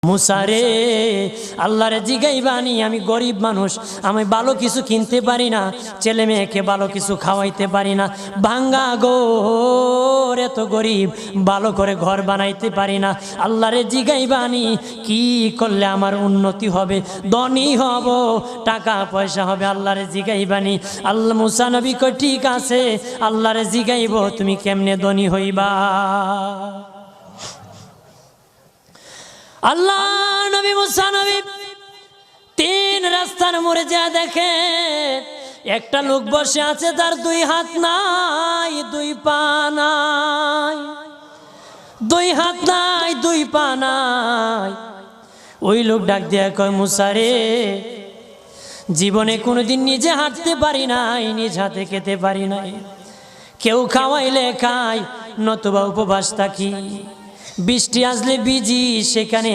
মুসারে আল্লাহরে জিগাইবানি, আমি গরিব মানুষ, আমি ভালো কিছু কিনতে পারি না, ছেলে মেয়েকে ভালো কিছু খাওয়াইতে পারি না, ভাঙ্গা ঘর, এত গরিব, ভালো করে ঘর বানাইতে পারি না। আল্লাহরে জিগাইবানি কি করলে আমার উন্নতি হবে, ধনী হব, টাকা পয়সা হবে। আল্লাহরে জিগাইবানি। আল্লাহ মুসা নবী কই ঠিক আছে, আল্লাহরে জিগাইব তুমি কেমনে ধনী হইবা। আল্লাহ নবী মুসা নবী তিন রাস্তার মোড়ে যা দেখে একটা লোক বসে আছে, তার দুই হাত নাই, দুই পা নাই, দুই হাত নাই, দুই পা নাই। ওই লোক ডাক দিয়া কয়, মুসা রে, জীবনে কোনোদিন নিজে হাঁটতে পারি নাই, নিজ হাতে খেতে পারি নাই, কেউ খাওয়াইলে খাই, নতুবা উপবাস থাকি, বৃষ্টি আসলে ভিজি, সেখানে